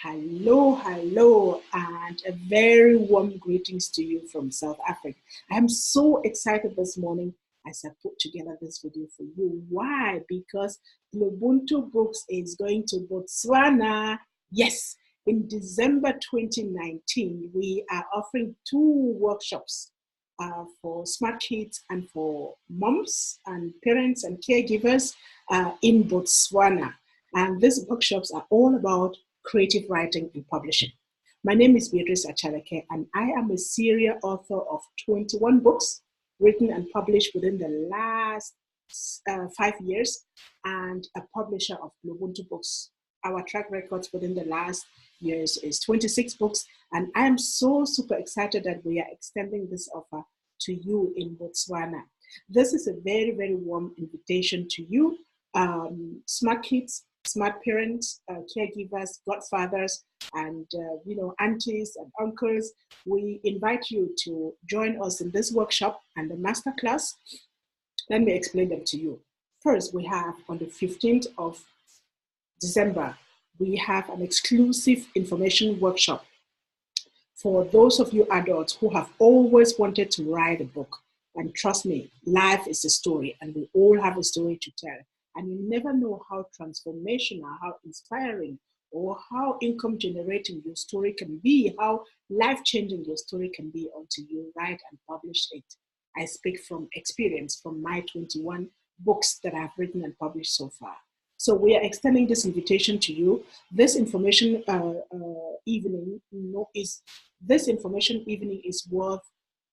Hello, hello, and a very warm greetings to you from South Africa. I'm so excited this morning as I put together this video for you. Why? Because GloBUNTU Books is going to Botswana. Yes, in December 2019, we are offering 2 workshops for smart kids and for moms and parents and caregivers in Botswana. And these workshops are all about creative writing and publishing. My name is B.Achaleke, and I am a serial author of 21 books written and published within the last 5 years, and a publisher of GloBUNTU Books. Our track records within the last years is 26 books, and I am so super excited that we are extending this offer to you in Botswana. This is a very, very warm invitation to you, smart kids, smart parents, caregivers, godfathers, and aunties and uncles. We invite you to join us in this workshop and the masterclass. Let me explain them to you. First, we have on the 15th of December, we have an exclusive information workshop for those of you adults who have always wanted to write a book. And trust me, life is a story, and we all have a story to tell. And you never know how transformational, how inspiring, or how income generating your story can be, how life-changing your story can be until you write and publish it. I speak from experience from my 21 books that I've written and published so far. So we are extending this invitation to you. This information evening is worth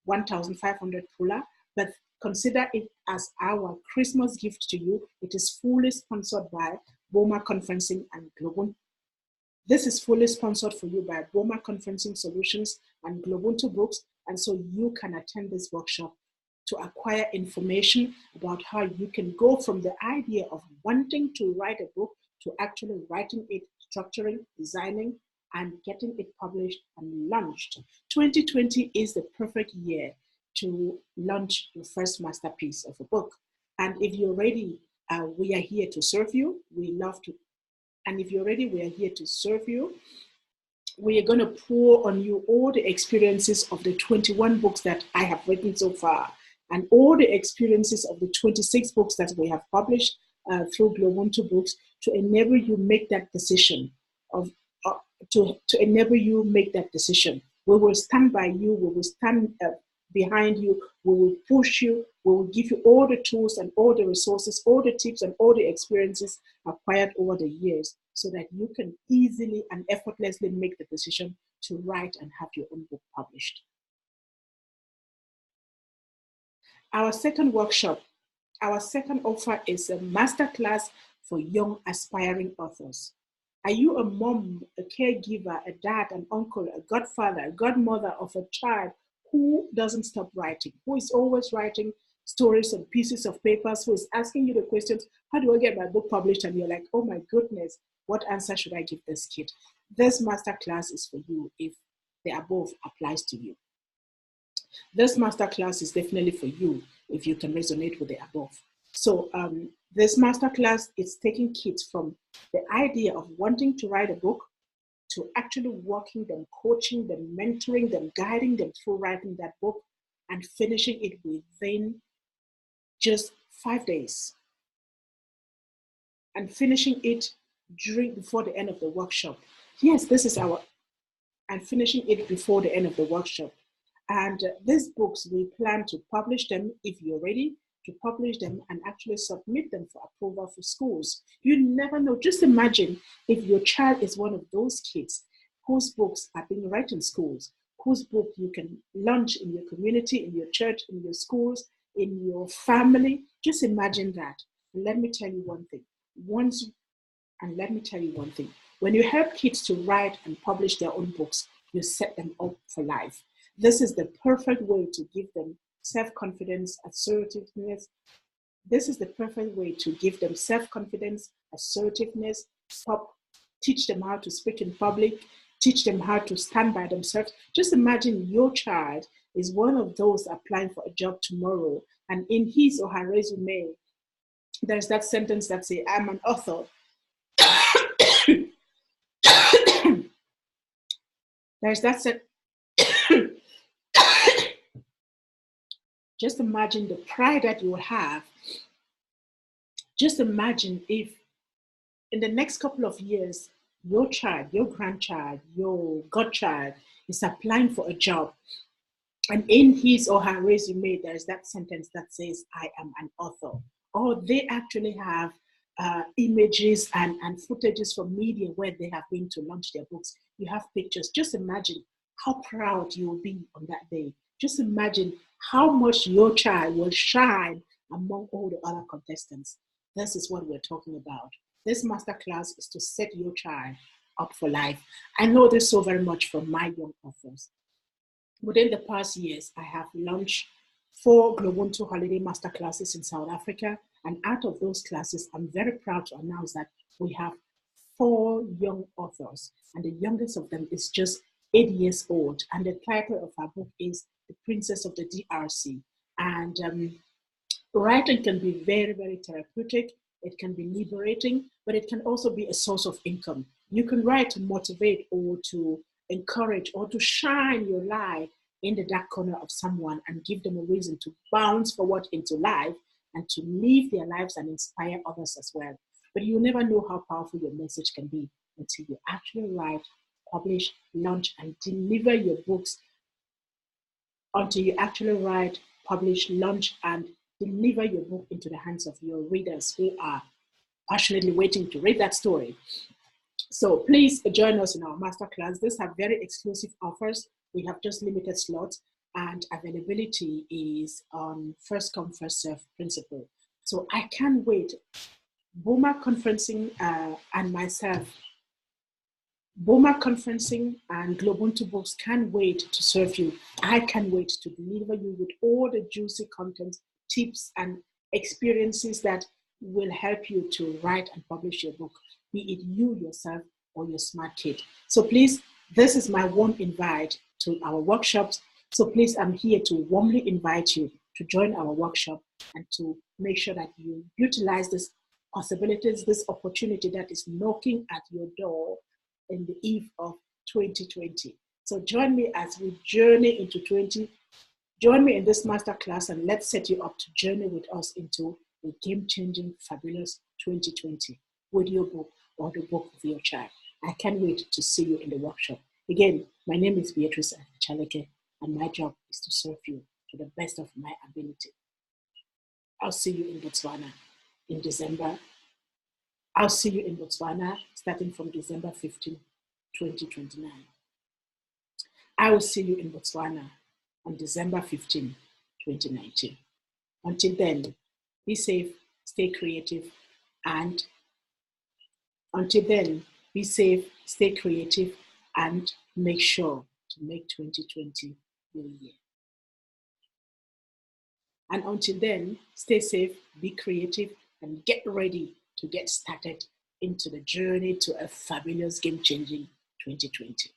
1,500 pula, but consider it as our Christmas gift to you. It is fully sponsored by BOMA Conferencing and GloBUNTU. This is fully sponsored for you by BOMA Conferencing Solutions and GloBUNTU Books, and so you can attend this workshop to acquire information about how you can go from the idea of wanting to write a book to actually writing it, structuring, designing, and getting it published and launched. 2020 is the perfect year to launch your first masterpiece of a book. And if you're ready, we are here to serve you. And if you're ready, we are here to serve you. We are going to pour on you all the experiences of the 21 books that I have written so far, and all the experiences of the 26 books that we have published through GloBUNTU Books to enable you make that decision to enable you make that decision. We will stand by you. We will stand behind you. We will push you. We will give you all the tools and all the resources, all the tips and all the experiences acquired over the years so that you can easily and effortlessly make the decision to write and have your own book published. Our second offer is a masterclass for young aspiring authors. Are you a mom, a caregiver, a dad, an uncle, a godfather, a godmother of a child who doesn't stop writing, who is always writing stories on pieces of papers, who is asking you the questions, how do I get my book published? And you're like, oh my goodness, what answer should I give this kid? This masterclass is for you if the above applies to you. This masterclass is definitely for you if you can resonate with the above. So this masterclass is taking kids from the idea of wanting to write a book to actually working them, coaching them, mentoring them, guiding them through writing that book and finishing it within just 5 days. And finishing it before the end of the workshop. Yes, and finishing it before the end of the workshop. And these books, we plan to publish them if you're ready to publish them and actually submit them for approval for schools. You never know. Just imagine if your child is one of those kids whose books are being read in schools, whose book you can launch in your community, in your church, in your schools, in your family. Just imagine that. Let me tell you one thing. When you help kids to write and publish their own books, you set them up for life. This is the perfect way to give them self-confidence, assertiveness. This is the perfect way to give them self-confidence, assertiveness, teach them how to speak in public, teach them how to stand by themselves. Just imagine your child is one of those applying for a job tomorrow, and in his or her resume, there's that sentence that says, I'm an author. There's that set. Just imagine the pride that you will have. Just imagine if in the next couple of years, your child, your grandchild, your godchild is applying for a job. And in his or her resume, there's that sentence that says, I am an author. Or they actually have images and footages from media where they have been to launch their books. You have pictures. Just imagine how proud you will be on that day. Just imagine how much your child will shine among all the other contestants. This is what we're talking about. This masterclass is to set your child up for life. I know this so very much from my young authors. Within the past years, I have launched 4 GloBUNTU holiday masterclasses in South Africa. And out of those classes, I'm very proud to announce that we have 4 young authors. And the youngest of them is just 8 years old. And the title of our book is The Princess of the DRC. And writing can be very, very therapeutic. It can be liberating, but it can also be a source of income. You can write to motivate or to encourage or to shine your light in the dark corner of someone and give them a reason to bounce forward into life and to live their lives and inspire others as well. But you never know how powerful your message can be until you actually write, publish, launch, and deliver your books. Until you actually write, publish, launch, and deliver your book into the hands of your readers who are passionately waiting to read that story. So please join us in our masterclass. These are very exclusive offers. We have just limited slots and availability is on first come, first serve principle. So I can't wait. Boma Conferencing and myself, Boma Conferencing and GloBUNTU Books can't wait to serve you. I can't wait to deliver you with all the juicy content, tips, and experiences that will help you to write and publish your book, be it you yourself or your smart kid. So please, this is my warm invite to our workshops. So please, I'm here to warmly invite you to join our workshop and to make sure that you utilize this possibilities, this opportunity that is knocking at your door in the eve of 2020. So join me as we journey into 20. Join me in this masterclass and let's set you up to journey with us into a game-changing, fabulous 2020 with your book or the book of your child. I can't wait to see you in the workshop. Again, my name is B.Achaleke, and my job is to serve you to the best of my ability. I'll see you in Botswana in December. I'll see you in Botswana starting from December 15, 2029. I will see you in Botswana on December 15, 2019. Until then, be safe, stay creative, and until then, be safe, stay creative, and make sure to make 2020 your year. And until then, stay safe, be creative, and get ready to get started into the journey to a fabulous, game-changing 2020.